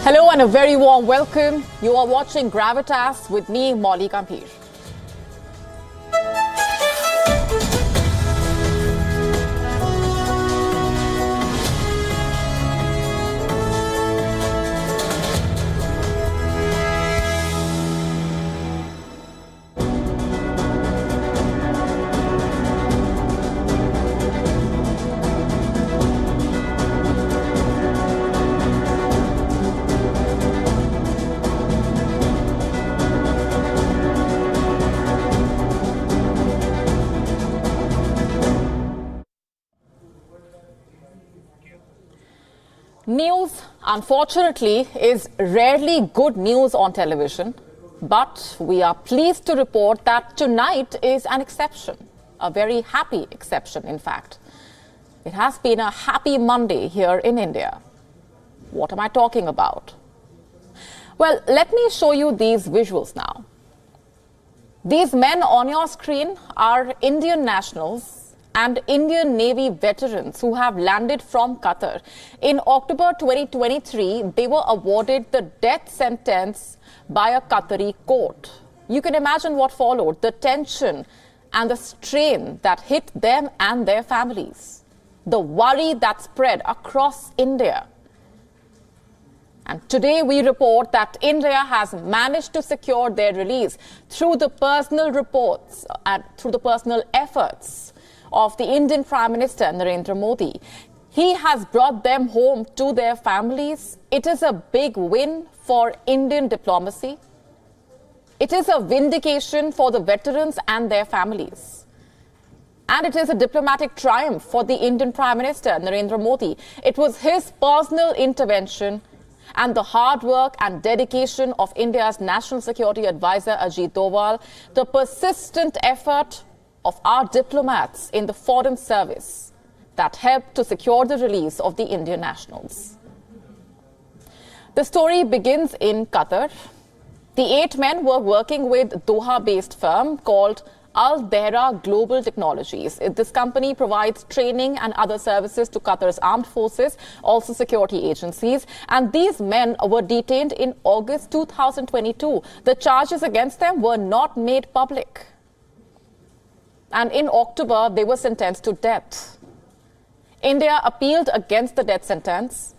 Hello and a very warm welcome. You are watching Gravitas with me, Molly Gambhir. News, unfortunately, is rarely good news on television, but we are pleased to report that tonight is an exception, a very happy exception, in fact. It has been a happy Monday here in India. What am I talking about? Well, let me show you these visuals now. These men on your screen are Indian nationals and Indian Navy veterans who have landed from Qatar. In October 2023, they were awarded the death sentence by a Qatari court. You can imagine what followed, the tension and the strain that hit them and their families, the worry that spread across India. And today we report that India has managed to secure their release through the personal reports and through the personal efforts of the Indian Prime Minister Narendra Modi. He has brought them home to their families. It is a big win for Indian diplomacy. It is a vindication for the veterans and their families. And it is a diplomatic triumph for the Indian Prime Minister Narendra Modi. It was his personal intervention and the hard work and dedication of India's National Security Advisor Ajit Doval, the persistent effort of our diplomats in the foreign service that helped to secure the release of the Indian nationals. The story begins in Qatar. The 8 men were working with Doha-based firm called Al Dahra Global Technologies. This company provides training and other services to Qatar's armed forces, also security agencies. And these men were detained in August 2022. The charges against them were not made public. And in October, they were sentenced to death. India appealed against the death sentence.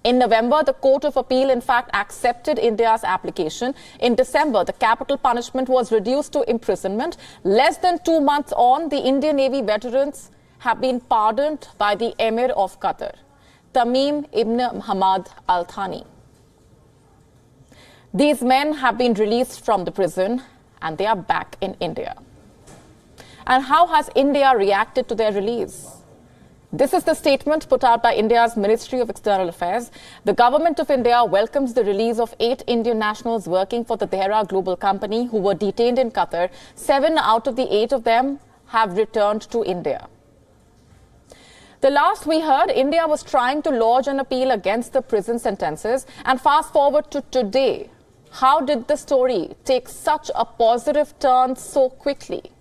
In November, the Court of Appeal, in fact, accepted India's application. In December, the capital punishment was reduced to imprisonment. Less than 2 months on, the Indian Navy veterans have been pardoned by the Emir of Qatar, Tamim Ibn Hamad Al Thani. These men have been released from the prison and they are back in India. And how has India reacted to their release? This is the statement put out by India's Ministry of External Affairs. The government of India welcomes the release of 8 Indian nationals working for the Dahra Global Company who were detained in Qatar. 7 out of the 8 of them have returned to India. The last we heard, India was trying to lodge an appeal against the prison sentences. And fast forward to today, how did the story take such a positive turn so quickly?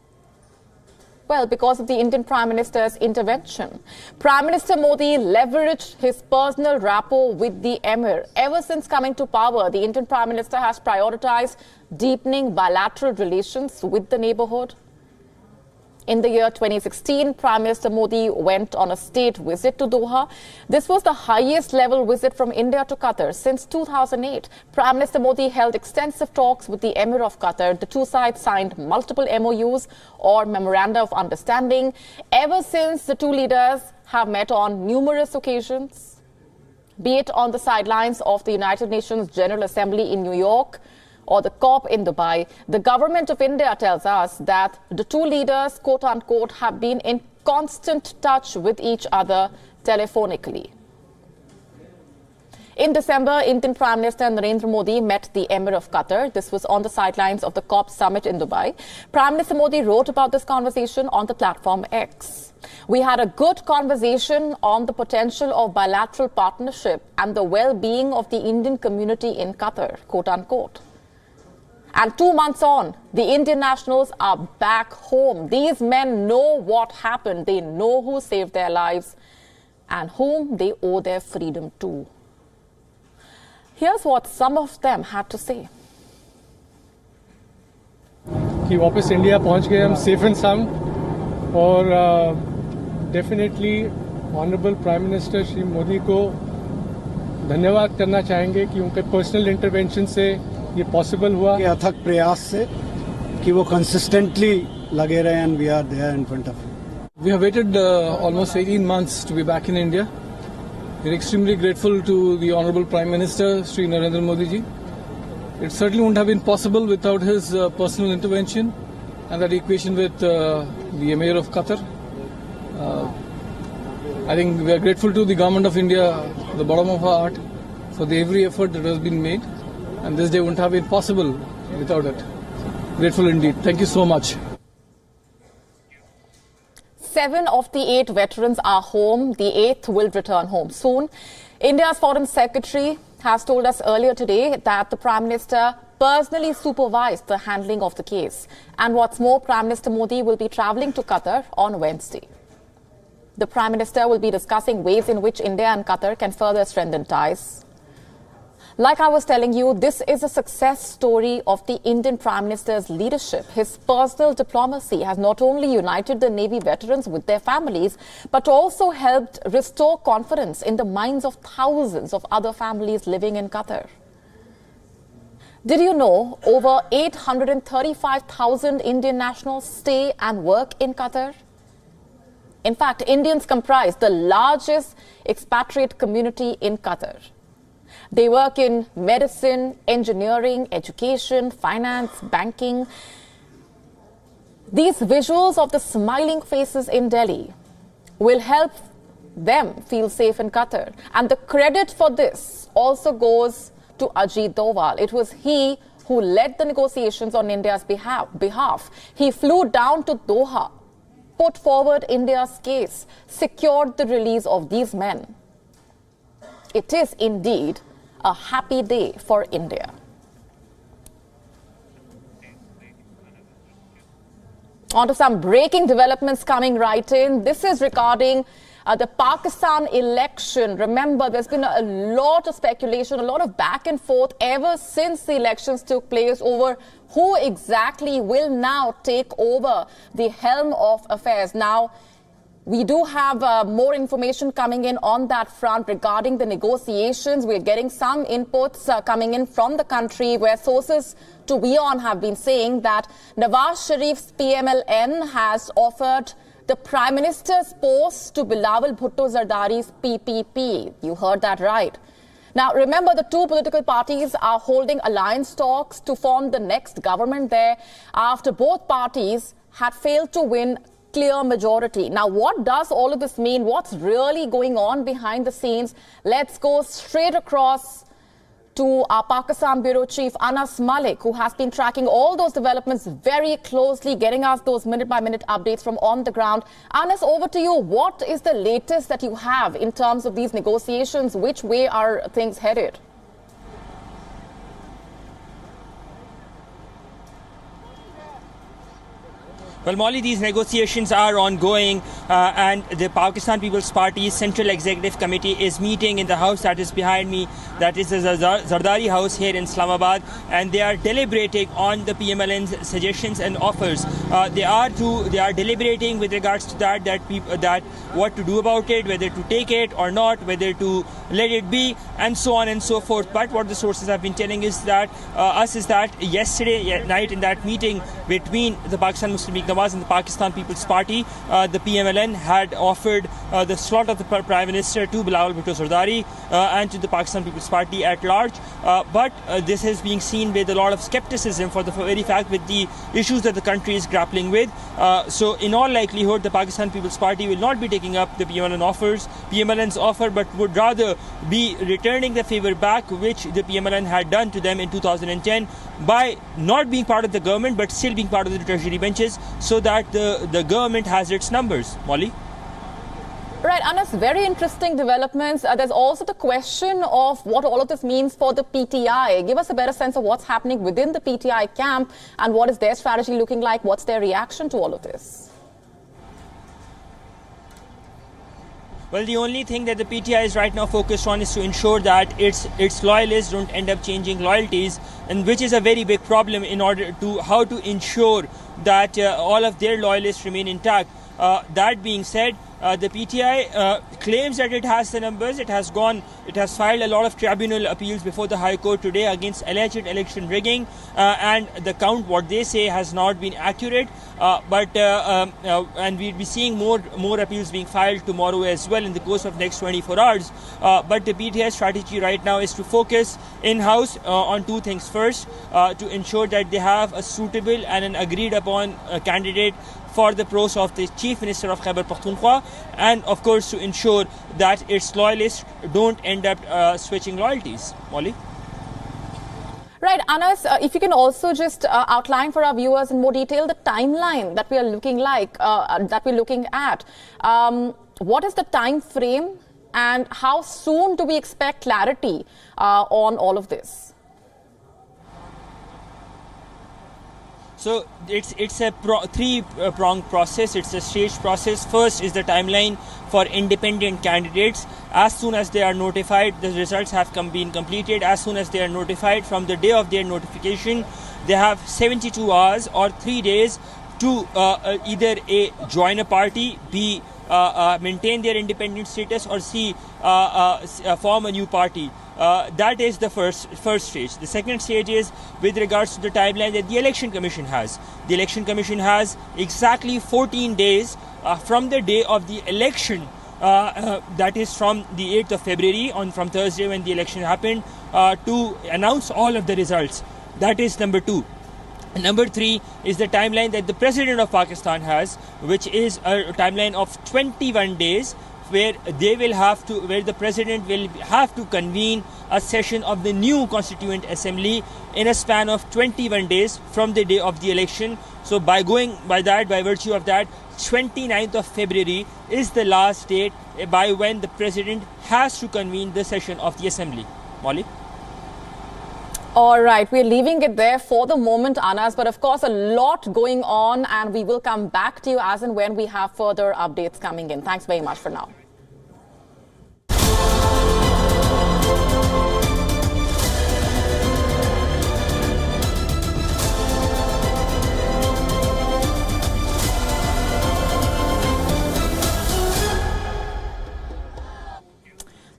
Well, because of the Indian Prime Minister's intervention. Prime Minister Modi leveraged his personal rapport with the Emir. Ever since coming to power, the Indian Prime Minister has prioritized deepening bilateral relations with the neighborhood. In the year 2016, Prime Minister Modi went on a state visit to Doha. This was the highest level visit from India to Qatar since 2008. Prime Minister Modi held extensive talks with the Emir of Qatar. The two sides signed multiple MOUs or Memoranda of Understanding. Ever since, the two leaders have met on numerous occasions, be it on the sidelines of the United Nations General Assembly in New York, or the COP in Dubai. The government of India tells us that the two leaders, quote unquote, have been in constant touch with each other telephonically. In December, Indian Prime Minister Narendra Modi met the Emir of Qatar. This was on the sidelines of the COP summit in Dubai. Prime Minister Modi wrote about this conversation on the platform X. We had a good conversation on the potential of bilateral partnership and the well-being of the Indian community in Qatar, quote unquote. And 2 months on, the Indian nationals are back home. These men know what happened. They know who saved their lives and whom they owe their freedom to. Here's what some of them had to say. कि वापस India पहुंच गए हम safe and sound और definitely honourable prime minister Shri Modi को धन्यवाद करना चाहेंगे कि उनके पर्सनल इंटरवेंशन से ये पॉसिबल हुआ, अथक प्रयास से कि वो कंसिस्टेंटली लगे रहे and we are there in front of you. We have waited almost 18 months to be back in India. We are extremely grateful to the Honorable Prime Minister, Sri Narendra Modi ji. It certainly wouldn't have been possible without his personal intervention and that equation with the Emir of Qatar. I think we are grateful to the Government of India, the bottom of our heart, for the every effort that has been made. And this day wouldn't have been possible without it. Grateful indeed. Thank you so much. 7 of the 8 veterans are home. The 8th will return home soon. India's Foreign Secretary has told us earlier today that the Prime Minister personally supervised the handling of the case. And what's more, Prime Minister Modi will be travelling to Qatar on Wednesday. The Prime Minister will be discussing ways in which India and Qatar can further strengthen ties. Like I was telling you, this is a success story of the Indian Prime Minister's leadership. His personal diplomacy has not only united the Navy veterans with their families, but also helped restore confidence in the minds of thousands of other families living in Qatar. Did you know over 835,000 Indian nationals stay and work in Qatar? In fact, Indians comprise the largest expatriate community in Qatar. They work in medicine, engineering, education, finance, banking. These visuals of the smiling faces in Delhi will help them feel safe in Qatar. And the credit for this also goes to Ajit Doval. It was he who led the negotiations on India's behalf. He flew down to Doha, put forward India's case, secured the release of these men. It is indeed a happy day for India. On to some breaking developments coming right in. This is regarding the Pakistan election. Remember, there's been a lot of speculation, a lot of back and forth ever since the elections took place over who exactly will now take over the helm of affairs. Now, we do have more information coming in on that front regarding the negotiations. We're getting some inputs coming in from the country where sources to WION have been saying that Nawaz Sharif's PMLN has offered the Prime Minister's post to Bilawal Bhutto Zardari's PPP. You heard that right. Now, remember, the two political parties are holding alliance talks to form the next government there after both parties had failed to win clear majority. Now, what does all of this mean? What's really going on behind the scenes? Let's go straight across to our Pakistan Bureau Chief Anas Malik, who has been tracking all those developments very closely, getting us those minute-by-minute updates from on the ground. Anas, over to you. What is the latest that you have in terms of these negotiations? Which way are things headed? Well, Molly, these negotiations are ongoing and the Pakistan People's Party's Central Executive Committee is meeting in the house that is behind me. That is the Zardari house here in Islamabad, and they are deliberating on the PMLN's suggestions and offers. They are deliberating with regards to that what to do about it, whether to take it or not, whether to let it be, and so on and so forth. But what the sources have been telling is that yesterday night in that meeting between the Pakistan Muslim League Nawaz and the Pakistan People's Party, the PMLN had offered the slot of the Prime Minister to Bilawal Bhutto Zardari and to the Pakistan People's Party at large. But this is being seen with a lot of skepticism for the very fact with the issues that the country is grappling with. So in all likelihood, the Pakistan People's Party will not be taking up the PMLN's offer, but would rather be returning the favor back which the PMLN had done to them in 2010 by not being part of the government but still being part of the treasury benches, so that the government has its numbers. Molly? Right, Anas, very interesting developments. There's also the question of what all of this means for the PTI. Give us a better sense of what's happening within the PTI camp and what is their strategy looking like? What's their reaction to all of this? Well, the only thing that the PTI is right now focused on is to ensure that its loyalists don't end up changing loyalties, and which is a very big problem in order to how to ensure that all of their loyalists remain intact. That being said, the PTI claims that it has the numbers. It has filed a lot of tribunal appeals before the High Court today against alleged election rigging, and the count, what they say, has not been accurate. And we'll be seeing more appeals being filed tomorrow as well in the course of next 24 hours. But the PTI strategy right now is to focus in-house on two things. First, to ensure that they have a suitable and an agreed upon candidate for the post of the Chief Minister of Khyber Pakhtunkhwa, and of course to ensure that its loyalists don't end up switching loyalties. Molly? Right, Anas, if you can also just outline for our viewers in more detail the timeline that we are looking at. What is the time frame, and how soon do we expect clarity on all of this? So it's a three-pronged process. It's a staged process. First is the timeline for independent candidates. As soon as they are notified, the results have been completed. As soon as they are notified, from the day of their notification, they have 72 hours or 3 days to either A, join a party, B, maintain their independent status, or C, form a new party. That is the first stage. The second stage is with regards to the timeline that the Election Commission has. The Election Commission has exactly 14 days from the day of the election, that is from the 8th of February, from Thursday when the election happened, to announce all of the results. That is number 2. Number 3 is the timeline that the President of Pakistan has, which is a timeline of 21 days, where the President will have to convene a session of the new Constituent Assembly in a span of 21 days from the day of the election. So by virtue of that, 29th of February is the last date by when the President has to convene the session of the Assembly. Molly? All right, we're leaving it there for the moment, Anas, but of course a lot going on, and we will come back to you as and when we have further updates coming in. Thanks very much for now.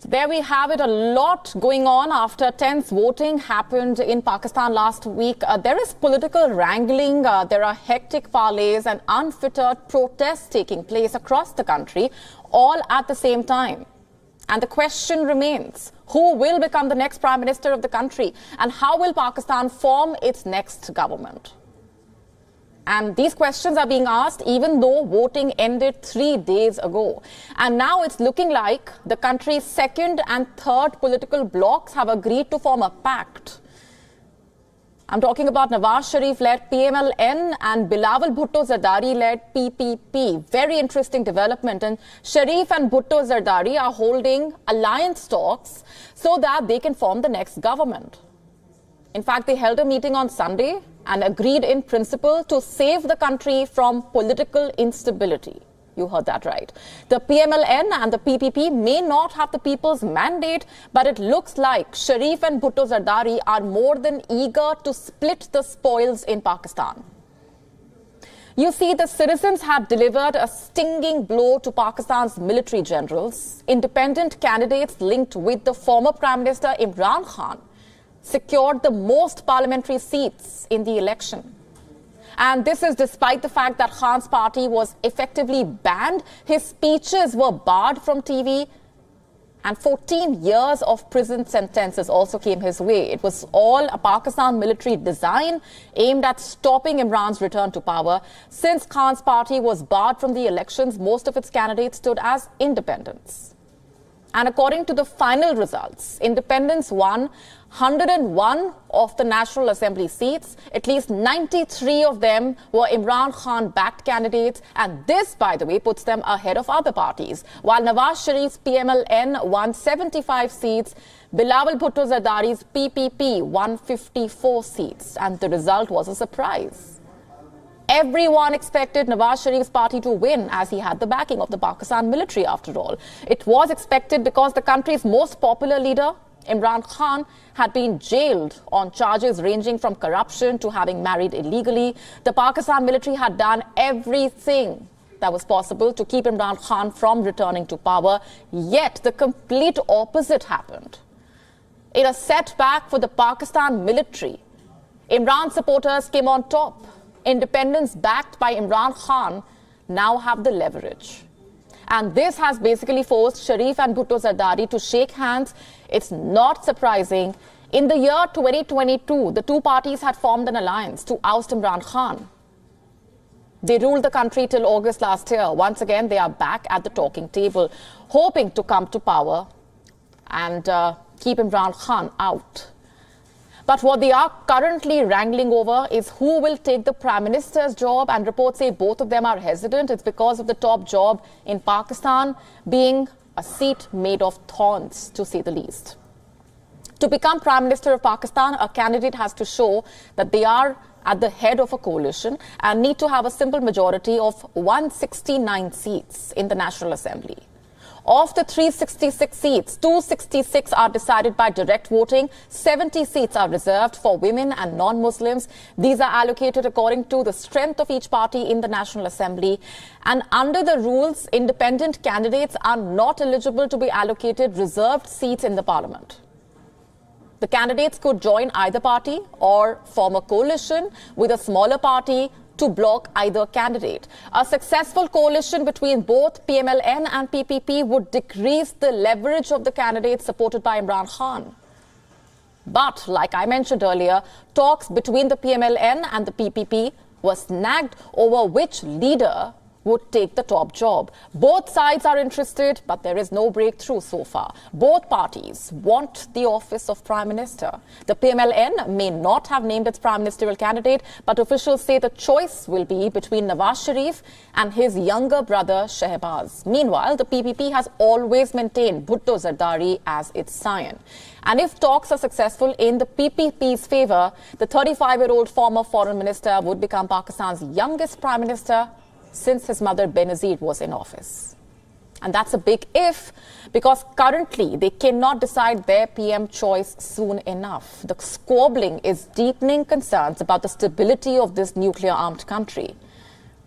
There we have it, a lot going on after tense voting happened in Pakistan last week. There is political wrangling, there are hectic parleys and unfettered protests taking place across the country, all at the same time. And the question remains, who will become the next Prime Minister of the country, and how will Pakistan form its next government? And these questions are being asked even though voting ended 3 days ago. And now it's looking like the country's second and third political blocs have agreed to form a pact. I'm talking about Nawaz Sharif-led PMLN and Bilawal Bhutto Zardari-led PPP. Very interesting development. And Sharif and Bhutto Zardari are holding alliance talks so that they can form the next government. In fact, they held a meeting on Sunday and agreed in principle to save the country from political instability. You heard that right. The PMLN and the PPP may not have the people's mandate, but it looks like Sharif and Bhutto Zardari are more than eager to split the spoils in Pakistan. You see, the citizens have delivered a stinging blow to Pakistan's military generals. Independent candidates linked with the former Prime Minister Imran Khan secured the most parliamentary seats in the election. And this is despite the fact that Khan's party was effectively banned. His speeches were barred from TV, and 14 years of prison sentences also came his way. It was all a Pakistan military design aimed at stopping Imran's return to power. Since Khan's party was barred from the elections, most of its candidates stood as independents. And according to the final results, independents won 101 of the National Assembly seats. At least 93 of them were Imran Khan-backed candidates. And this, by the way, puts them ahead of other parties. While Nawaz Sharif's PMLN won 75 seats, Bilawal Bhutto Zardari's PPP won 54 seats. And the result was a surprise. Everyone expected Nawaz Sharif's party to win, as he had the backing of the Pakistan military after all. It was expected because the country's most popular leader, Imran Khan, had been jailed on charges ranging from corruption to having married illegally. The Pakistan military had done everything that was possible to keep Imran Khan from returning to power. Yet the complete opposite happened. In a setback for the Pakistan military, Imran supporters came on top. Independents backed by Imran Khan now have the leverage. And this has basically forced Sharif and Bhutto Zardari to shake hands. It's not surprising. In the year 2022, the two parties had formed an alliance to oust Imran Khan. They ruled the country till August last year. Once again, they are back at the talking table, hoping to come to power and keep Imran Khan out. But what they are currently wrangling over is who will take the Prime Minister's job, and reports say both of them are hesitant. It's because of the top job in Pakistan being a seat made of thorns, to say the least. To become Prime Minister of Pakistan, a candidate has to show that they are at the head of a coalition and need to have a simple majority of 169 seats in the National Assembly. Of the 366 seats, 266 are decided by direct voting. 70 seats are reserved for women and non-Muslims. These are allocated according to the strength of each party in the National Assembly. And under the rules, independent candidates are not eligible to be allocated reserved seats in the parliament. The candidates could join either party or form a coalition with a smaller party to block either candidate. A successful coalition between both PMLN and PPP would decrease the leverage of the candidates supported by Imran Khan. But, like I mentioned earlier, talks between the PMLN and the PPP were snagged over which leader would take the top job. Both sides are interested, but there is no breakthrough so far. Both parties want the office of Prime Minister. The PMLN may not have named its Prime Ministerial candidate, but officials say the choice will be between Nawaz Sharif and his younger brother Shehbaz. Meanwhile, the PPP has always maintained Bhutto Zardari as its scion. And if talks are successful in the PPP's favour, the 35-year-old former foreign minister would become Pakistan's youngest Prime Minister since his mother Benazir was in office. And that's a big if, because currently they cannot decide their PM choice soon enough. The squabbling is deepening concerns about the stability of this nuclear-armed country.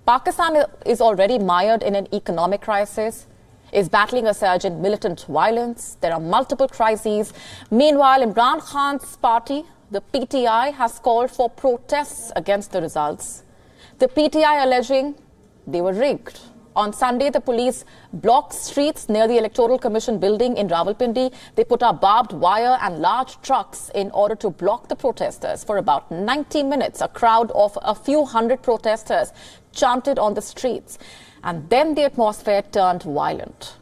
Pakistan is already mired in an economic crisis, is battling a surge in militant violence. There are multiple crises. Meanwhile, Imran Khan's party, the PTI, has called for protests against the results. The PTI alleging they were rigged. On Sunday, the police blocked streets near the Electoral Commission building in Rawalpindi. They put up barbed wire and large trucks in order to block the protesters. For about 90 minutes, a crowd of a few hundred protesters chanted on the streets. And then the atmosphere turned violent.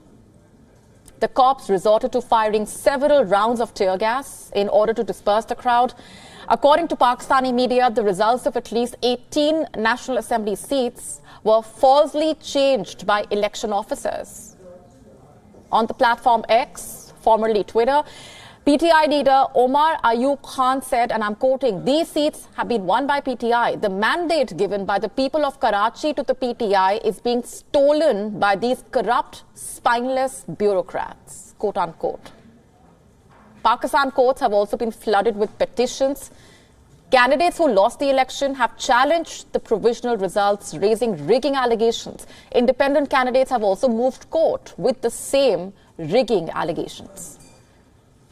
The cops resorted to firing several rounds of tear gas in order to disperse the crowd. According to Pakistani media, the results of at least 18 National Assembly seats were falsely changed by election officers. On the platform X, formerly Twitter, PTI leader Omar Ayub Khan said, and I'm quoting, "These seats have been won by PTI. The mandate given by the people of Karachi to the PTI is being stolen by these corrupt, spineless bureaucrats," quote unquote. Pakistan courts have also been flooded with petitions. Candidates who lost the election have challenged the provisional results, raising rigging allegations. Independent candidates have also moved court with the same rigging allegations.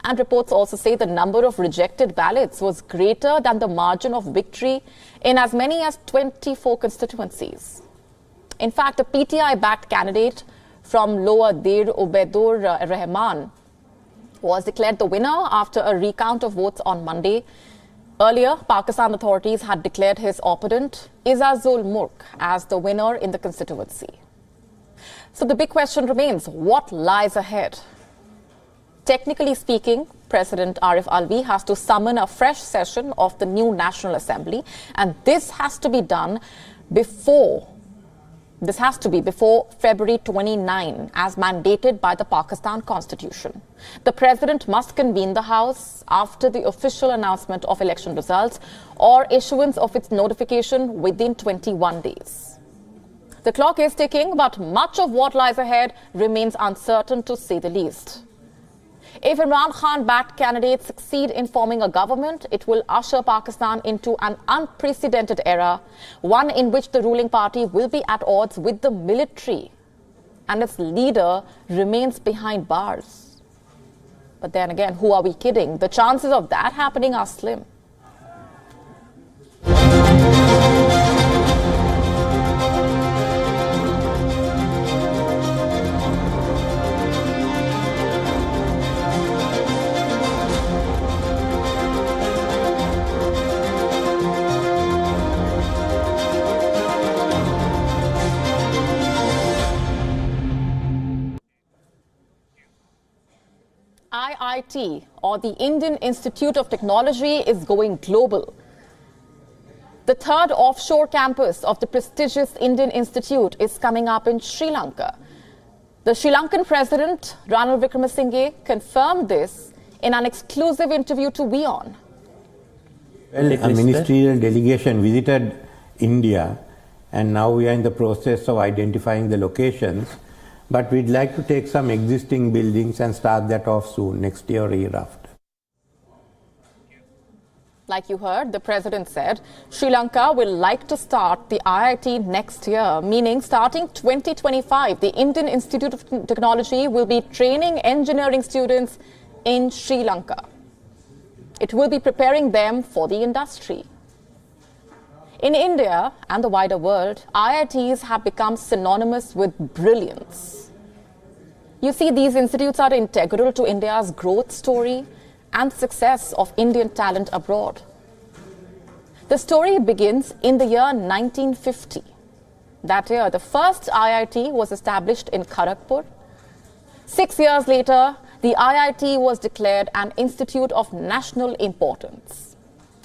And reports also say the number of rejected ballots was greater than the margin of victory in as many as 24 constituencies. In fact, a PTI-backed candidate from Lower Dir Ubaidur Rahman was declared the winner after a recount of votes on Monday. Earlier, Pakistan authorities had declared his opponent, Izzazul Mulk, as the winner in the constituency. So the big question remains, what lies ahead? Technically speaking, President Arif Alvi has to summon a fresh session of the new National Assembly, and this has to be done before This has to be before February 29, as mandated by the Pakistan Constitution. The President must convene the House after the official announcement of election results or issuance of its notification within 21 days. The clock is ticking, but much of what lies ahead remains uncertain, to say the least. If Imran Khan-backed candidates succeed in forming a government, it will usher Pakistan into an unprecedented era, one in which the ruling party will be at odds with the military and its leader remains behind bars. But then again, who are we kidding? The chances of that happening are slim. IIT, or the Indian Institute of Technology, is going global. The third offshore campus of the prestigious Indian Institute is coming up in Sri Lanka. The Sri Lankan President, Ranil Wickremesinghe, confirmed this in an exclusive interview to WION. Well, a ministerial delegation visited India, and now we are in the process of identifying the locations. But we'd like to take some existing buildings and start that off soon, next year or year after. Like you heard, the President said Sri Lanka will like to start the IIT next year, meaning starting 2025, the Indian Institute of Technology will be training engineering students in Sri Lanka. It will be preparing them for the industry. In India and the wider world, IITs have become synonymous with brilliance. You see, these institutes are integral to India's growth story and success of Indian talent abroad. The story begins in the year 1950. That year, the first IIT was established in Kharagpur. 6 years later, the IIT was declared an institute of national importance.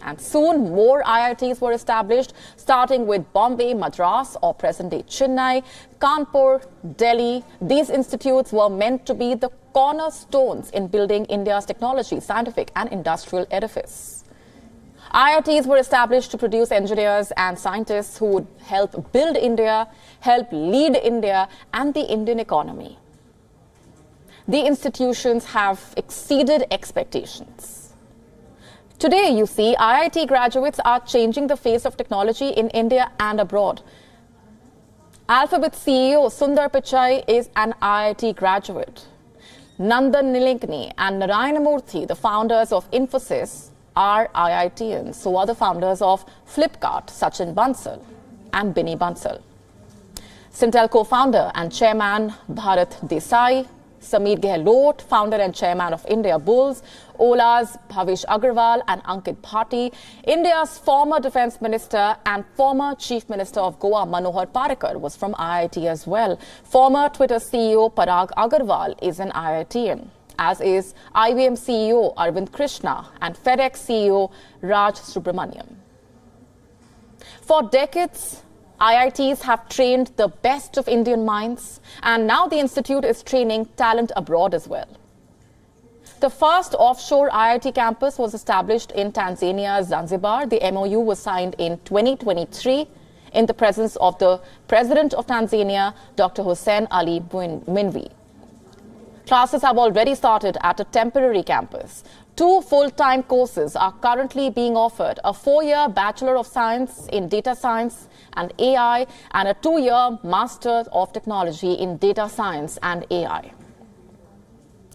And soon more IITs were established, starting with Bombay, Madras, or present-day Chennai, Kanpur, Delhi. These institutes were meant to be the cornerstones in building India's technology, scientific and industrial edifice. IITs were established to produce engineers and scientists who would help build India, help lead India and the Indian economy. The institutions have exceeded expectations. Today, you see, IIT graduates are changing the face of technology in India and abroad. Alphabet CEO Sundar Pichai is an IIT graduate. Nandan Nilekani and Narayana Murthy, the founders of Infosys, are IITians. So are the founders of Flipkart, Sachin Bansal and Binny Bansal. Sintel co-founder and chairman Bharat Desai, Sameer Gehlot, founder and chairman of India Bulls, Ola's Bhavish Agarwal and Ankit Bhati, India's former defense minister and former chief minister of Goa, Manohar Parrikar, was from IIT as well. Former Twitter CEO Parag Agarwal is an IITian, as is IBM CEO Arvind Krishna and FedEx CEO Raj Subramaniam. For decades, IITs have trained the best of Indian minds, and now the institute is training talent abroad as well. The first offshore IIT campus was established in Tanzania's Zanzibar. The MOU was signed in 2023 in the presence of the President of Tanzania, Dr. Hussein Ali Mwinyi. Classes have already started at a temporary campus. 2 full-time courses are currently being offered, a 4-year Bachelor of Science in Data Science and AI and a 2-year Master of Technology in Data Science and AI.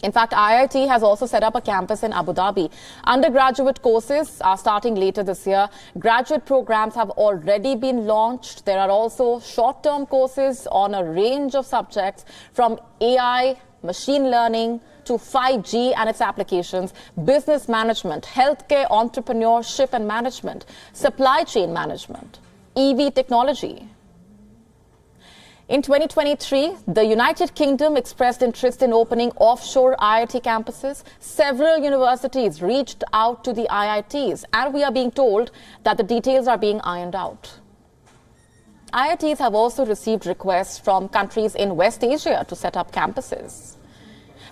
In fact, IIT has also set up a campus in Abu Dhabi. Undergraduate courses are starting later this year. Graduate programs have already been launched. There are also short-term courses on a range of subjects from AI, machine learning, to 5G and its applications, business management, healthcare entrepreneurship and management, supply chain management, EV technology. In 2023, the United Kingdom expressed interest in opening offshore IIT campuses. Several universities reached out to the IITs, and we are being told that the details are being ironed out. IITs have also received requests from countries in West Asia to set up campuses.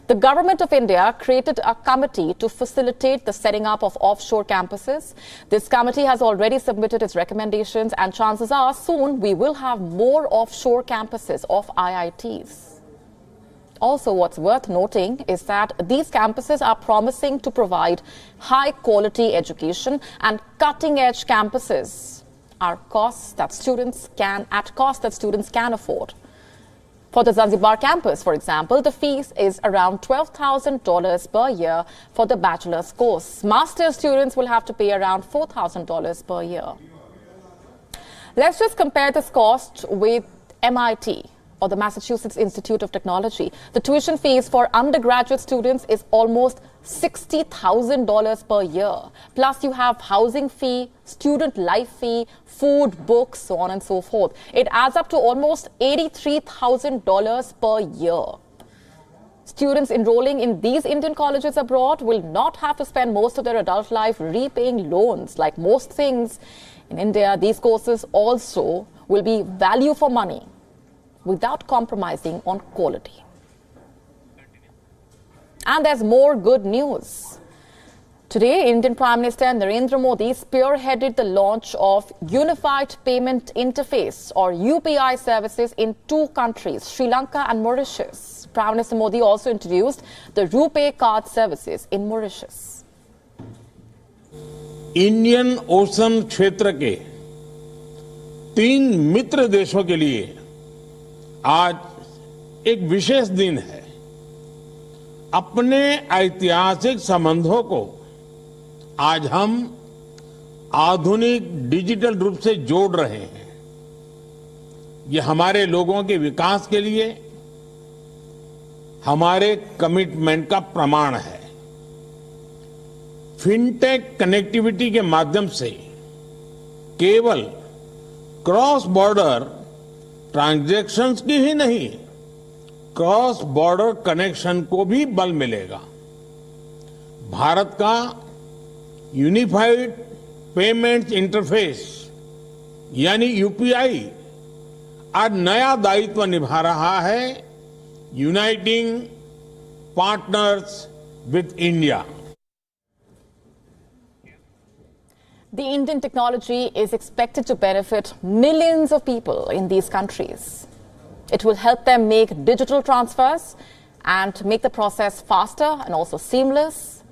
The government of India created a committee to facilitate the setting up of offshore campuses. This committee has already submitted its recommendations, and chances are soon we will have more offshore campuses of IITs. Also, what's worth noting is that these campuses are promising to provide high-quality education, and cutting-edge campuses are costs that students can afford. For the Zanzibar campus, for example, the fees is around $12,000 per year for the bachelor's course. Master's students will have to pay around $4,000 per year. Let's just compare this cost with MIT, or the Massachusetts Institute of Technology. The tuition fees for undergraduate students is almost $60,000 per year. Plus you have housing fee, student life fee, food, books, so on and so forth. It adds up to almost $83,000 per year. Students enrolling in these Indian colleges abroad will not have to spend most of their adult life repaying loans. Like most things in India, these courses also will be value for money, without compromising on quality. And there's more good news. Today, Indian Prime Minister Narendra Modi spearheaded the launch of Unified Payment Interface, or UPI services, in two countries, Sri Lanka and Mauritius. Prime Minister Modi also introduced the RuPay card services in Mauritius. Indian ocean क्षेत्र के 3 मित्र देशों के लिए आज एक विशेष दिन है। अपने ऐतिहासिक संबंधों को आज हम आधुनिक डिजिटल रूप से जोड़ रहे हैं। ये हमारे लोगों के विकास के लिए हमारे कमिटमेंट का प्रमाण है। फिनटेक कनेक्टिविटी के माध्यम से केवल क्रॉस बॉर्डर ट्रांजैक्शंस की ही नहीं, क्रॉस बॉर्डर कनेक्शन को भी बल मिलेगा। भारत का यूनिफाइड पेमेंट्स इंटरफेस यानी यूपीआई आज नया दायित्व निभा रहा है, uniting partners with India. The Indian technology is expected to benefit millions of people in these countries. It will help them make digital transfers and make the process faster and also seamless.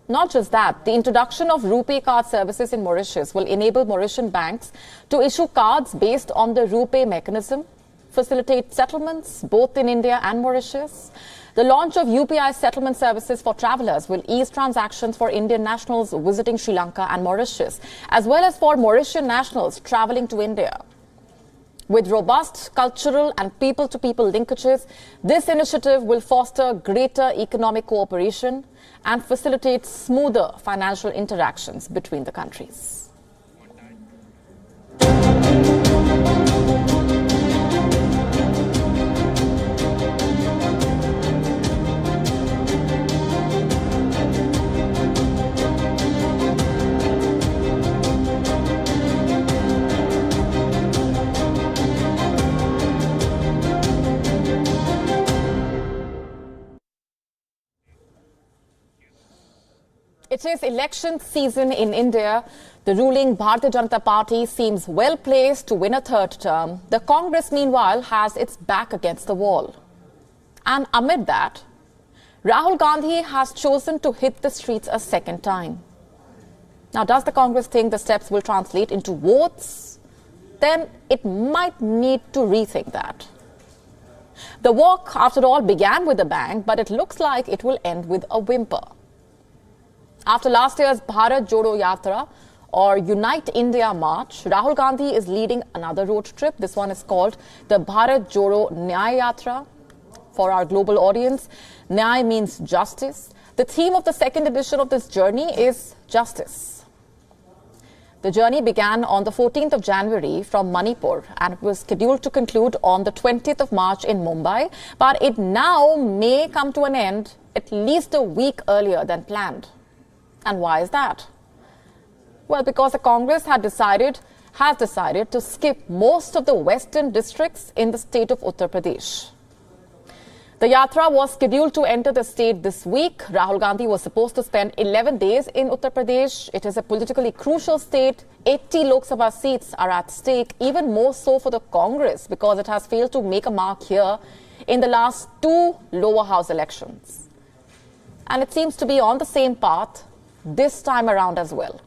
Not just that, the introduction of RuPay card services in Mauritius will enable Mauritian banks to issue cards based on the RuPay mechanism, facilitate settlements both in India and Mauritius. The launch of UPI settlement services for travelers will ease transactions for Indian nationals visiting Sri Lanka and Mauritius, as well as for Mauritian nationals traveling to India. With robust cultural and people-to-people linkages, this initiative will foster greater economic cooperation and facilitate smoother financial interactions between the countries. It is election season in India. The ruling Bharatiya Janata Party seems well placed to win a third term. The Congress, meanwhile, has its back against the wall. And amid that, Rahul Gandhi has chosen to hit the streets a second time. Now, does the Congress think the steps will translate into votes? Then it might need to rethink that. The walk, after all, began with a bang, but it looks like it will end with a whimper. After last year's Bharat Jodo Yatra, or Unite India March, Rahul Gandhi is leading another road trip. This one is called the Bharat Jodo Nyaya Yatra. For our global audience, Nyaya means justice. The theme of the second edition of this journey is justice. The journey began on the 14th of January from Manipur and it was scheduled to conclude on the 20th of March in Mumbai, but it now may come to an end at least a week earlier than planned. And why is that? Well, because the Congress had decided has decided to skip most of the western districts in the state of Uttar Pradesh. The Yatra was scheduled to enter the state this week. Rahul Gandhi was supposed to spend 11 days in Uttar Pradesh. It is a politically crucial state. 80 Lok Sabha seats are at stake, even more so for the Congress because it has failed to make a mark here in the last 2 lower house elections. And it seems to be on the same path this time around as well.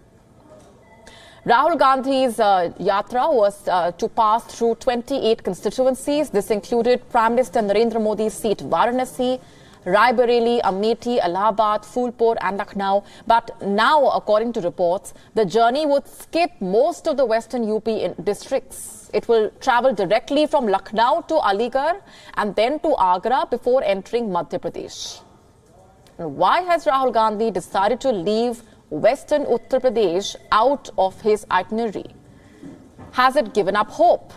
Rahul Gandhi's Yatra was to pass through 28 constituencies. This included Prime Minister Narendra Modi's seat Varanasi, Rai Bareli, Amethi, Allahabad, Phulpur and Lucknow. But now, according to reports, the journey would skip most of the western UP districts. It will travel directly from Lucknow to Aligarh and then to Agra before entering Madhya Pradesh. And why has Rahul Gandhi decided to leave Western Uttar Pradesh out of his itinerary? Has it given up hope,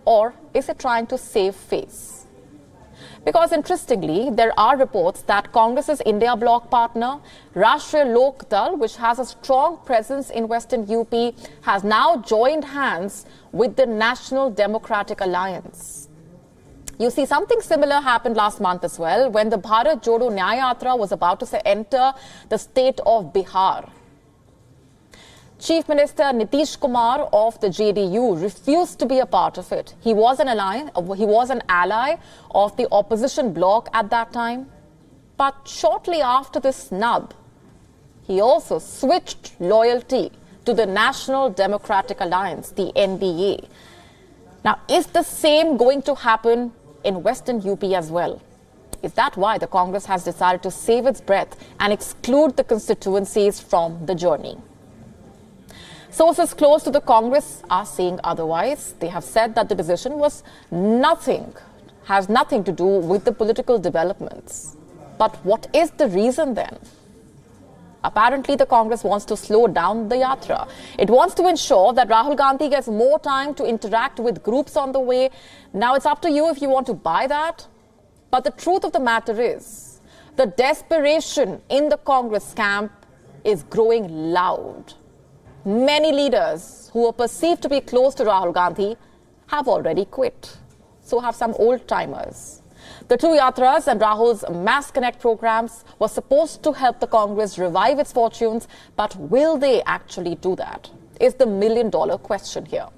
or is it trying to save face? Because interestingly, there are reports that Congress's India bloc partner, Rashtriya Lok Dal, which has a strong presence in Western UP, has now joined hands with the National Democratic Alliance. You see, something similar happened last month as well, when the Bharat Jodo Nyaya Yatra was about to enter the state of Bihar. Chief Minister Nitish Kumar of the JDU refused to be a part of it. He was an ally of the opposition bloc at that time. But shortly after this snub, he also switched loyalty to the National Democratic Alliance, the NDA. Now, is the same going to happen in Western UP as well? Is that why the Congress has decided to save its breath and exclude the constituencies from the journey? Sources close to the Congress are saying otherwise. They have said that the decision has nothing to do with the political developments. But what is the reason then? Apparently, the Congress wants to slow down the Yatra. It wants to ensure that Rahul Gandhi gets more time to interact with groups on the way. Now, it's up to you if you want to buy that. But the truth of the matter is, the desperation in the Congress camp is growing loud. Many leaders who are perceived to be close to Rahul Gandhi have already quit. So have some old-timers. The two Yatras and Rahul's Mass Connect programs were supposed to help the Congress revive its fortunes, but will they actually do that? Is the million-dollar question here.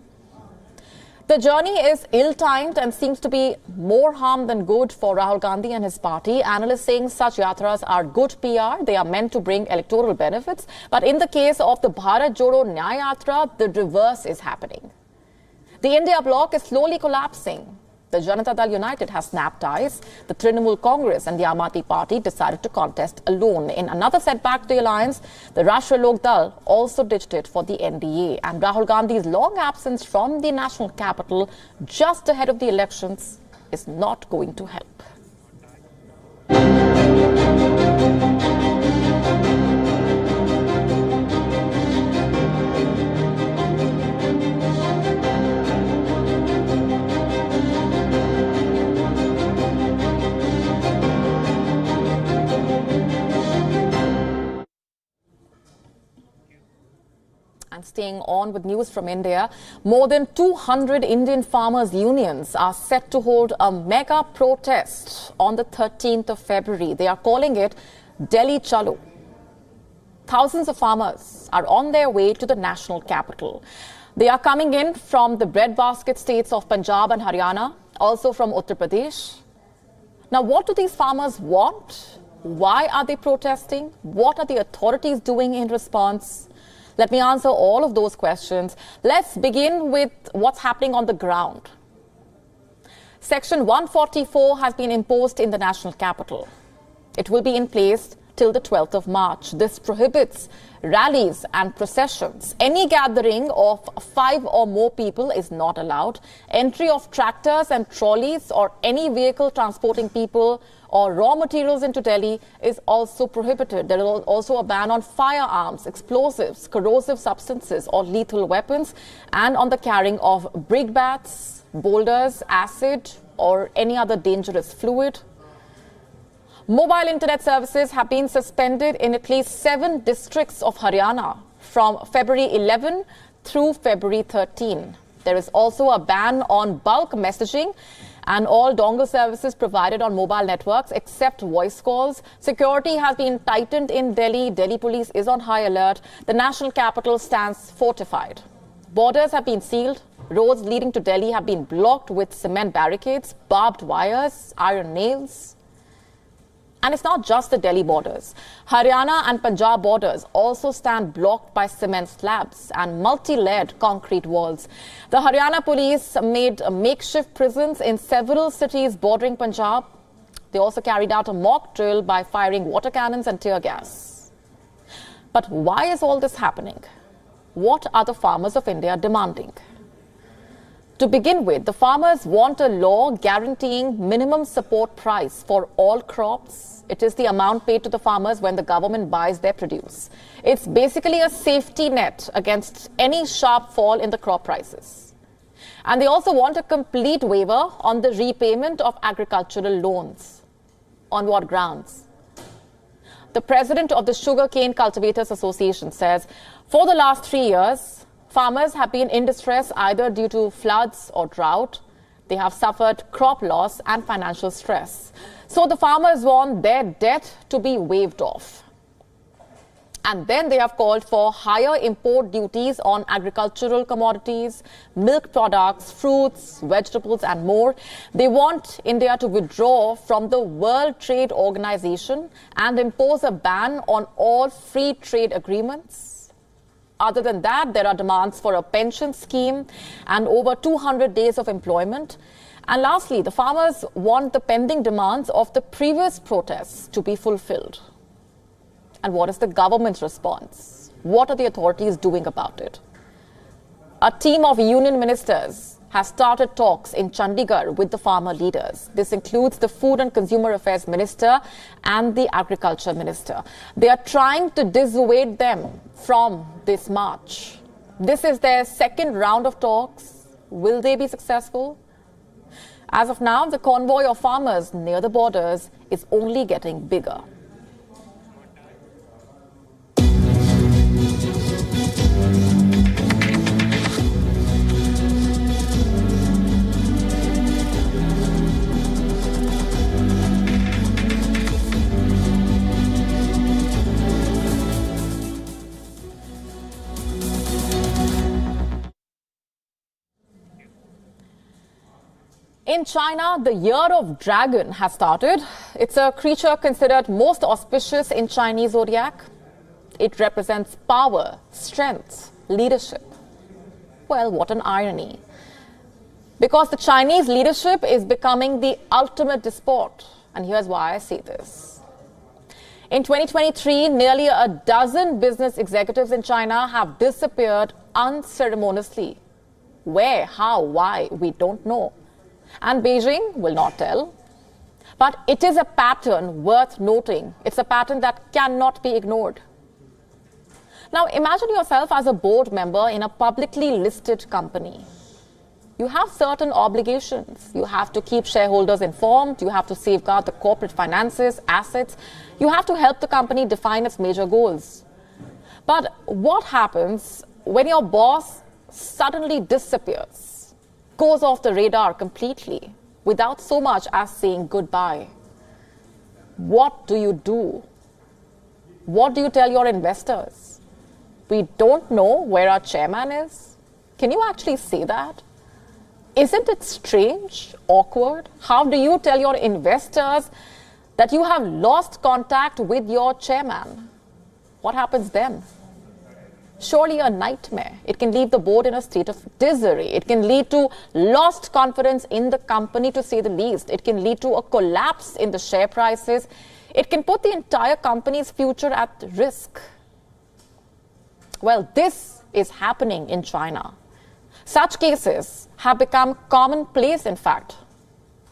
The journey is ill-timed and seems to be more harm than good for Rahul Gandhi and his party. Analysts saying such yatras are good PR. They are meant to bring electoral benefits. But in the case of the Bharat Jodo Nyaya Yatra, the reverse is happening. The India bloc is slowly collapsing. The Janata Dal United has snapped ties. The Trinamool Congress and the Aam Aadmi Party decided to contest alone. In another setback to the alliance, the Rashtriya Lok Dal also ditched it for the NDA. And Rahul Gandhi's long absence from the national capital just ahead of the elections is not going to help. And staying on with news from India, more than 200 Indian farmers' unions are set to hold a mega protest on the 13th of February. They are calling it Delhi Chalo. Thousands of farmers are on their way to the national capital. They are coming in from the breadbasket states of Punjab and Haryana, also from Uttar Pradesh. Now, what do these farmers want? Why are they protesting? What are the authorities doing in response? Let me answer all of those questions. Let's begin with what's happening on the ground. Section 144 has been imposed in the national capital. It will be in place till the 12th of March. This prohibits rallies and processions. Any gathering of 5 or more people is not allowed. Entry of tractors and trolleys or any vehicle transporting people or raw materials into Delhi is also prohibited. There is also a ban on firearms, explosives, corrosive substances or lethal weapons, and on the carrying of brickbats, boulders, acid or any other dangerous fluid. Mobile internet services have been suspended in at least 7 districts of Haryana from February 11 through February 13. There is also a ban on bulk messaging and all dongle services provided on mobile networks except voice calls. Security has been tightened in Delhi. Delhi police is on high alert. The national capital stands fortified. Borders have been sealed. Roads leading to Delhi have been blocked with cement barricades, barbed wires, iron nails. And it's not just the Delhi borders. Haryana and Punjab borders also stand blocked by cement slabs and multi-layered concrete walls. The Haryana police made makeshift prisons in several cities bordering Punjab. They also carried out a mock drill by firing water cannons and tear gas. But why is all this happening? What are the farmers of India demanding? To begin with, the farmers want a law guaranteeing minimum support price for all crops. It is the amount paid to the farmers when the government buys their produce. It's basically a safety net against any sharp fall in the crop prices. And they also want a complete waiver on the repayment of agricultural loans. On what grounds? The president of the Sugarcane Cultivators Association says, for the last 3 years, farmers have been in distress either due to floods or drought. They have suffered crop loss and financial stress. So the farmers want their debt to be waived off. And then they have called for higher import duties on agricultural commodities, milk products, fruits, vegetables and more. They want India to withdraw from the World Trade Organization and impose a ban on all free trade agreements. Other than that, there are demands for a pension scheme and over 200 days of employment. And lastly, the farmers want the pending demands of the previous protests to be fulfilled. And what is the government's response? What are the authorities doing about it? A team of union ministers has started talks in Chandigarh with the farmer leaders. This includes the Food and Consumer Affairs Minister and the Agriculture Minister. They are trying to dissuade them from this march. This is their second round of talks. Will they be successful? As of now, the convoy of farmers near the borders is only getting bigger. In China, the Year of Dragon has started. It's a creature considered most auspicious in Chinese zodiac. It represents power, strength, leadership. Well, what an irony. Because the Chinese leadership is becoming the ultimate despot. And here's why I say this. In 2023, nearly a dozen business executives in China have disappeared unceremoniously. Where, how, why, we don't know. And Beijing will not tell. But it is a pattern worth noting. It's a pattern that cannot be ignored. Now, imagine yourself as a board member in a publicly listed company. You have certain obligations. You have to keep shareholders informed. You have to safeguard the corporate finances, assets. You have to help the company define its major goals. But what happens when your boss suddenly disappears? Goes off the radar completely without so much as saying goodbye? What do you do? What do you tell your investors? We don't know where our chairman is. Can you actually say that? Isn't it strange, awkward? How do you tell your investors that you have lost contact with your chairman? What happens then? Surely a nightmare. It can leave the board in a state of disarray. It can lead to lost confidence in the company, to say the least. It can lead to a collapse in the share prices. It can put the entire company's future at risk. Well, this is happening in China. Such cases have become commonplace, in fact.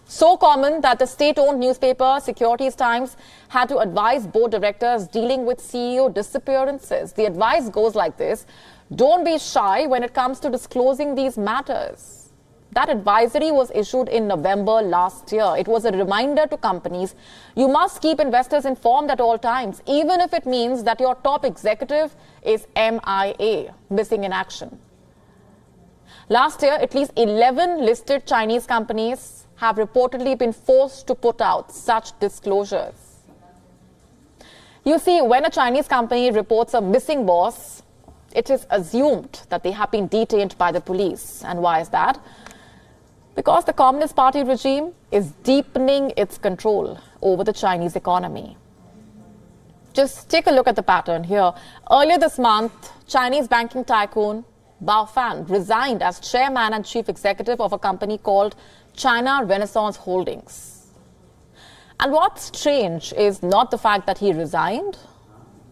So common that the state-owned newspaper Securities Times had to advise board directors dealing with CEO disappearances. The advice goes like this: don't be shy when it comes to disclosing these matters. That advisory was issued in November last year. It was a reminder to companies: you must keep investors informed at all times, even if it means that your top executive is MIA, missing in action. Last year, at least 11 listed Chinese companies have reportedly been forced to put out such disclosures. You see, when a Chinese company reports a missing boss, it is assumed that they have been detained by the police. And why is that? Because the Communist Party regime is deepening its control over the Chinese economy. Just take a look at the pattern here. Earlier this month, Chinese banking tycoon Bao Fan resigned as chairman and chief executive of a company called China Renaissance Holdings. And what's strange is not the fact that he resigned.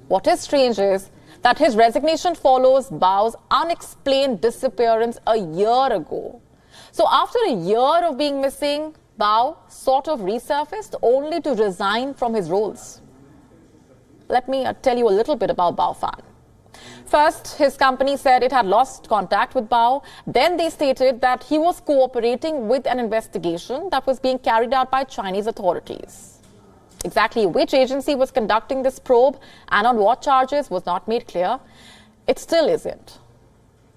What is strange is that his resignation follows Bao's unexplained disappearance a year ago. So after a year of being missing, Bao sort of resurfaced only to resign from his roles. Let me tell you a little bit about Bao Fan. First, his company said it had lost contact with Bao. Then they stated that he was cooperating with an investigation that was being carried out by Chinese authorities. Exactly which agency was conducting this probe and on what charges was not made clear. It still isn't.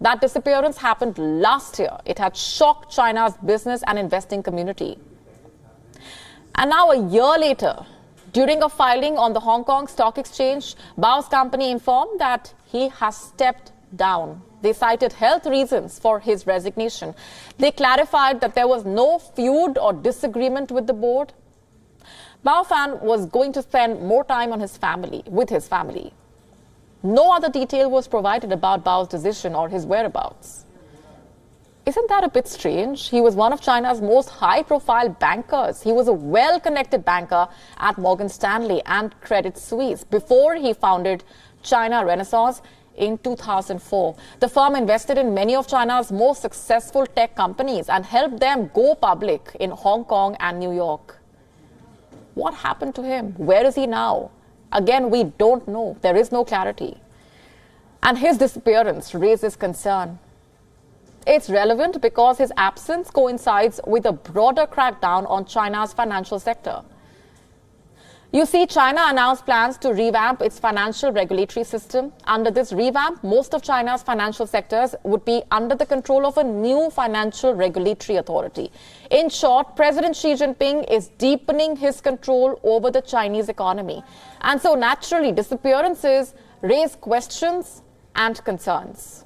That disappearance happened last year. It had shocked China's business and investing community. And now a year later, during a filing on the Hong Kong Stock Exchange, Bao's company informed that he has stepped down. They cited health reasons for his resignation. They clarified that there was no feud or disagreement with the board. Bao Fan was going to spend more time on with his family. No other detail was provided about Bao's decision or his whereabouts. Isn't that a bit strange? He was one of China's most high-profile bankers. He was a well-connected banker at Morgan Stanley and Credit Suisse before he founded China Renaissance in 2004. The firm invested in many of China's most successful tech companies and helped them go public in Hong Kong and New York. What happened to him? Where is he now? Again, we don't know. There is no clarity. And his disappearance raises concern. It's relevant because his absence coincides with a broader crackdown on China's financial sector. You see, China announced plans to revamp its financial regulatory system. Under this revamp, most of China's financial sectors would be under the control of a new financial regulatory authority. In short, President Xi Jinping is deepening his control over the Chinese economy. And so naturally, disappearances raise questions and concerns.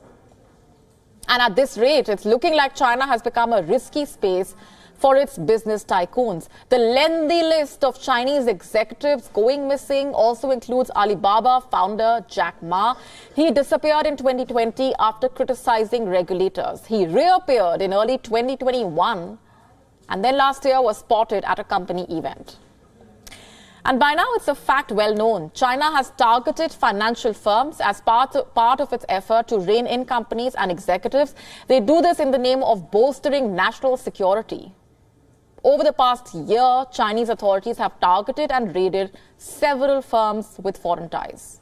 And at this rate, it's looking like China has become a risky space for its business tycoons. The lengthy list of Chinese executives going missing also includes Alibaba founder Jack Ma. He disappeared in 2020 after criticizing regulators. He reappeared in early 2021 and then last year was spotted at a company event. And by now, it's a fact well known. China has targeted financial firms as part of its effort to rein in companies and executives. They do this in the name of bolstering national security. Over the past year, Chinese authorities have targeted and raided several firms with foreign ties.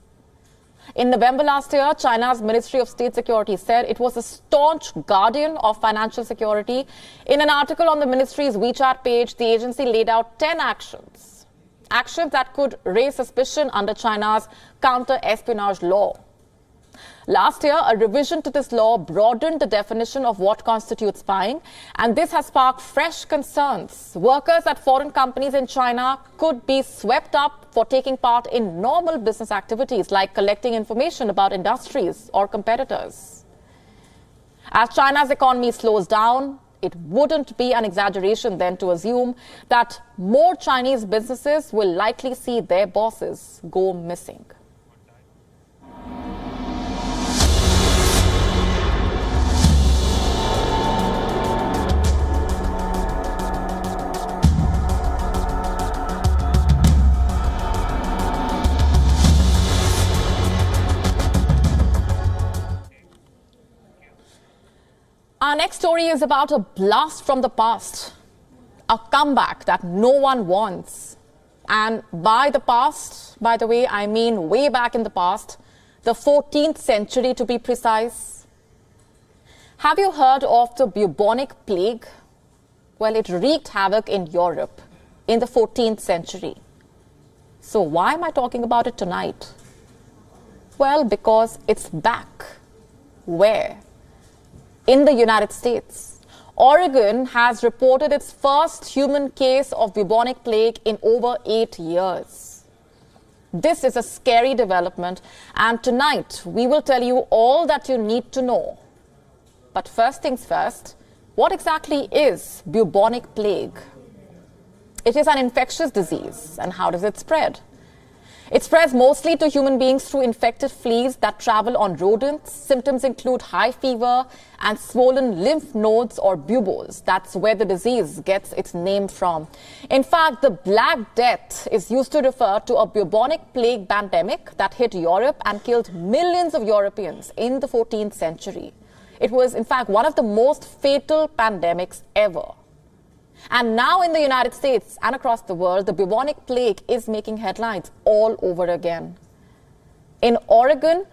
In November last year, China's Ministry of State Security said it was a staunch guardian of financial security. In an article on the ministry's WeChat page, the agency laid out 10 actions that could raise suspicion under China's counter-espionage law. Last year, a revision to this law broadened the definition of what constitutes spying, and this has sparked fresh concerns. Workers at foreign companies in China could be swept up for taking part in normal business activities like collecting information about industries or competitors. As China's economy slows down, it wouldn't be an exaggeration then to assume that more Chinese businesses will likely see their bosses go missing. Our next story is about a blast from the past, a comeback that no one wants. And by the past, by the way, I mean way back in the past, the 14th century to be precise. Have you heard of the Bubonic Plague? Well, it wreaked havoc in Europe in the 14th century. So why am I talking about it tonight? Well, because it's back. Where? in the United States. Oregon has reported its first human case of bubonic plague in over 8 years. This is a scary development, and tonight we will tell you all that you need to know. But first things first, what exactly is bubonic plague? It is an infectious disease, and how does it spread? It spreads mostly to human beings through infected fleas that travel on rodents. Symptoms include high fever and swollen lymph nodes or buboes. That's where the disease gets its name from. In fact, the Black Death is used to refer to a bubonic plague pandemic that hit Europe and killed millions of Europeans in the 14th century. It was, in fact, one of the most fatal pandemics ever. And now in the United States and across the world, the bubonic plague is making headlines all over again. In Oregon,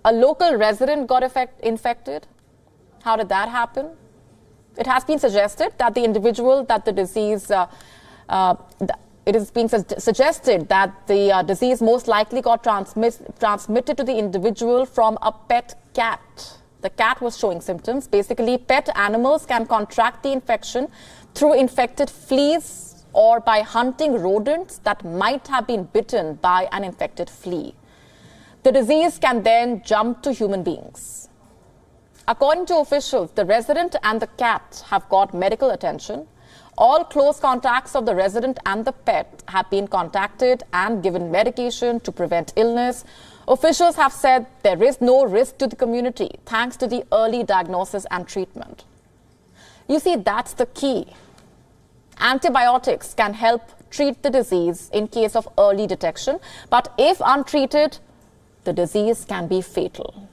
a local resident got infected. How did that happen? It has been suggested that the individual that the disease, it is being suggested that the disease most likely got transmitted to the individual from a pet cat. The cat was showing symptoms. Basically, pet animals can contract the infection through infected fleas or by hunting rodents that might have been bitten by an infected flea. The disease can then jump to human beings. According to officials, the resident and the cat have got medical attention. All close contacts of the resident and the pet have been contacted and given medication to prevent illness. Officials have said there is no risk to the community thanks to the early diagnosis and treatment. You see, that's the key. Antibiotics can help treat the disease in case of early detection, but if untreated, the disease can be fatal.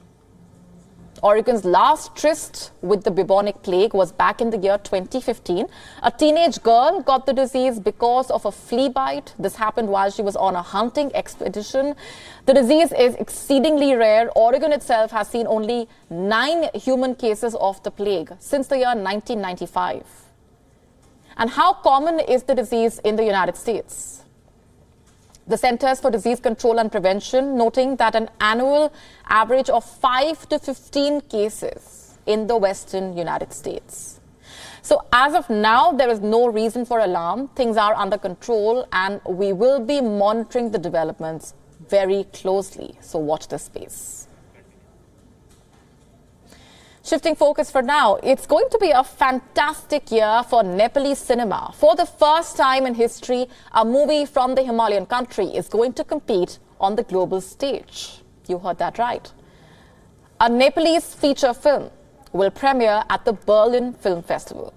Oregon's last tryst with the bubonic plague was back in the year 2015. A teenage girl got the disease because of a flea bite. This happened while she was on a hunting expedition. The disease is exceedingly rare. Oregon itself has seen only 9 human cases of the plague since the year 1995. And how common is the disease in the United States? The Centers for Disease Control and Prevention noting that an annual average of 5 to 15 cases in the western United States. So as of now, there is no reason for alarm. Things are under control and we will be monitoring the developments very closely. So watch this space. Shifting focus for now, it's going to be a fantastic year for Nepalese cinema. For the first time in history, a movie from the Himalayan country is going to compete on the global stage. You heard that right. A Nepalese feature film will premiere at the Berlin Film Festival.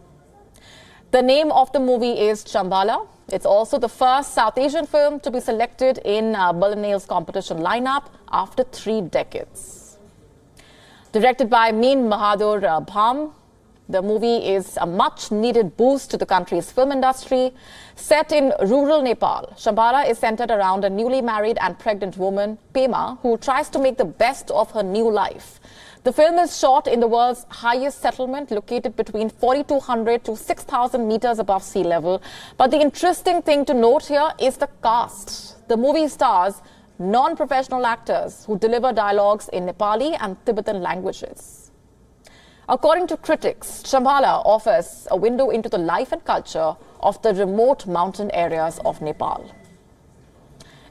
The name of the movie is Chambala. It's also the first South Asian film to be selected in Berlinale's competition lineup after 3 decades. Directed by Meen Bahadur Bham, the movie is a much-needed boost to the country's film industry. Set in rural Nepal, Chambala is centered around a newly married and pregnant woman, Pema, who tries to make the best of her new life. The film is shot in the world's highest settlement, located between 4,200 to 6,000 meters above sea level. But the interesting thing to note here is the cast. The movie stars non-professional actors who deliver dialogues in Nepali and Tibetan languages. According to critics, Chambala offers a window into the life and culture of the remote mountain areas of Nepal.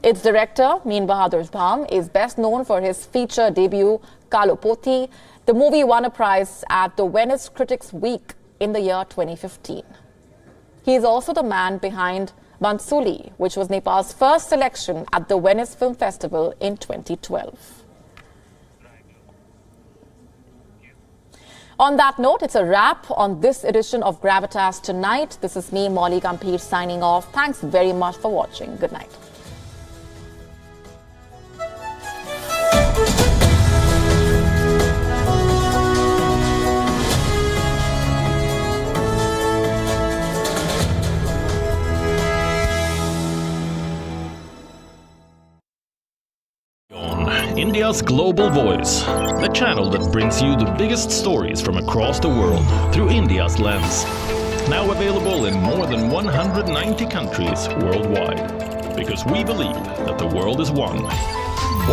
Its director, Meen Bahadur Bham, is best known for his feature debut, Kalo Poti. The movie won a prize at the Venice Critics Week in the year 2015. He is also the man behind Bansuli, which was Nepal's first selection at the Venice Film Festival in 2012. On that note, it's a wrap on this edition of Gravitas Tonight. This is me, Molly Gambhir, signing off. Thanks very much for watching. Good night. India's Global Voice, the channel that brings you the biggest stories from across the world through India's lens. Now available in more than 190 countries worldwide. Because we believe that the world is one.